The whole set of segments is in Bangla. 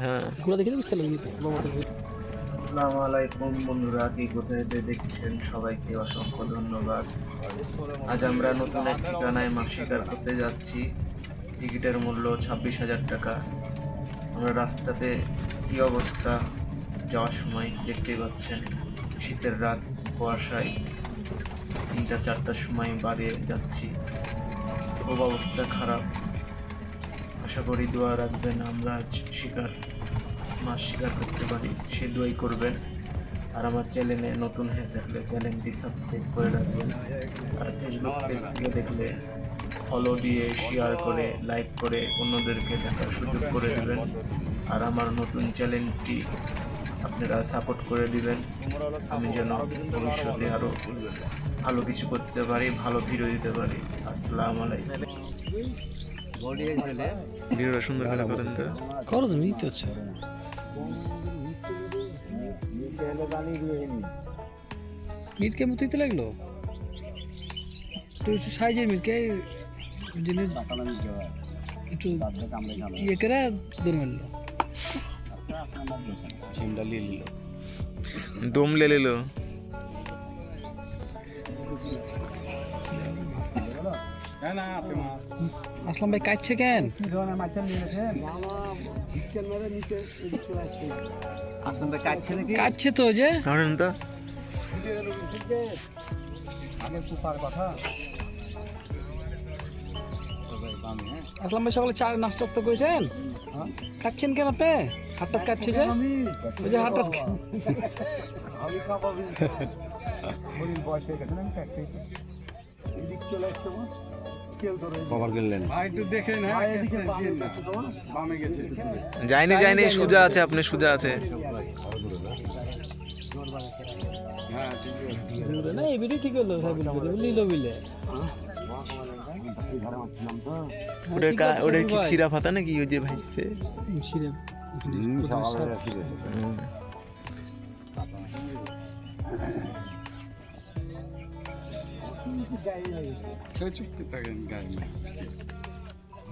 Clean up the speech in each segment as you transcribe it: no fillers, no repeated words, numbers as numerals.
হ্যাঁ ঘোড়া দেখে বুঝতে পারলাম। আসসালামু আলাইকুম বন্ধুরা, কি কোথায় দেখছেন সবাইকে অসংখ্য ধন্যবাদ। আজ আমরা নতুন এক ঠিকানায় মাছ শিকার করতে যাচ্ছি। টিকিটের মূল্য 26,000 টাকা। আমরা রাস্তাতে কি অবস্থা যাওয়ার সময় দেখতেই পাচ্ছেন। শীতের রাত, কুয়াশায় 3টা-4টার সময় বাড়িয়ে যাচ্ছি, খুব অবস্থা খারাপ। আশা করি দোয়া রাখবেন, আমরা আজ মাছ শিকার করতে পারি, সে দোয়াই করবেন। আর আমার চ্যানেলে নতুন হয়ে থাকলে চ্যানেলটি সাবস্ক্রাইব করে রাখবেন। আর ফেসবুক পেজ থেকে দেখলে ফলো দিয়ে, শেয়ার করে, লাইক করে অন্যদেরকে দেখার সুযোগ করে দেবেন। আর আমার নতুন চ্যানেলটি আপনারা সাপোর্ট করে দিবেন, আমি যেন ভবিষ্যতে আরও ভালো কিছু করতে পারি, ভালো ভিডিও দিতে পারি। আসসালামু আলাইকুম। ভিডিওটা সুন্দর করে করেন তো। করো তুমি তো আচ্ছা মিটকে মতোই লাগলো তো সাইজের মিটকে জিনিস একটু ইয়ে করে দৌড় মারলো, দম লে নিল। আসলাম ভাই কাটছে কেন? কাটছে তো যে ধরেন তো। আসলাম ভাই সকালে চা নাস্তা তো করেছেন, কাটছেন কেন আপনি? হাতটা কাটছে যে ওই যে হাতটা যায়নি সোজা আছে, আপনি সোজা আছে। না এই ভিডিও ঠিক হলো, লিলো বিলে ওটা কি খিরা ফাতা নাকি ওই যে ভাইছে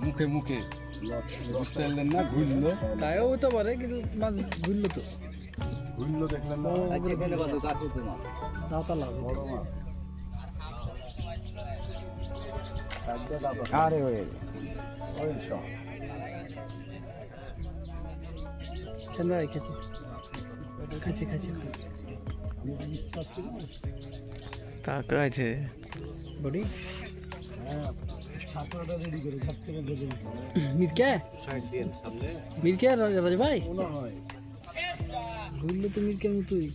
মুখে মুখে বুঝতে পারলেন না, ঘুরলো তাইও হতে পারে কিন্তু মাছ ঘুরলো তো, ঘুরলো দেখলেন না। আরে চন্দ্রা খেছে খাচ্ছে খাচ্ছে টাকা আছে বডি মিরকে মিরকে রাজ ভাই ঘুরলো তো মিরকের মতোই।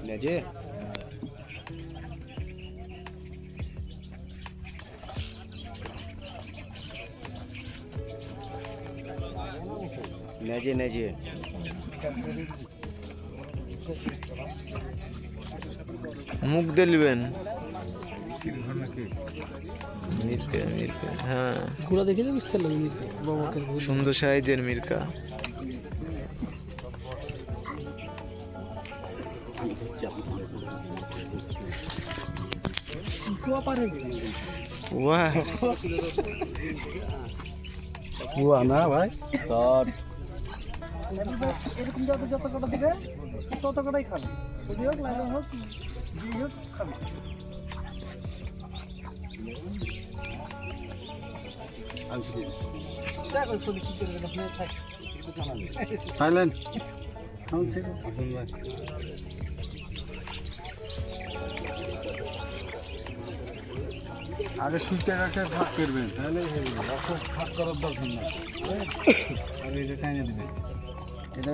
নেজে নেজে নেজে মুখ দিলবেন। হ্যাঁ ঘোড়া দেখে তো বুঝতে পারলাম মিরকে বাবাকে সুন্দর সাইজের মির্কা। ওয়া না ভাই এরকম যত কটা দিবে তত কটাই খাবে, যদি হোক লাইন হোক দুই হোক খাবে। থাইল্যান্ড আগে সুইচটা রাখে ভাগ করবেন, তাহলে ভাগ করার দরকার না। এটা টাইনে দিবেন, এটা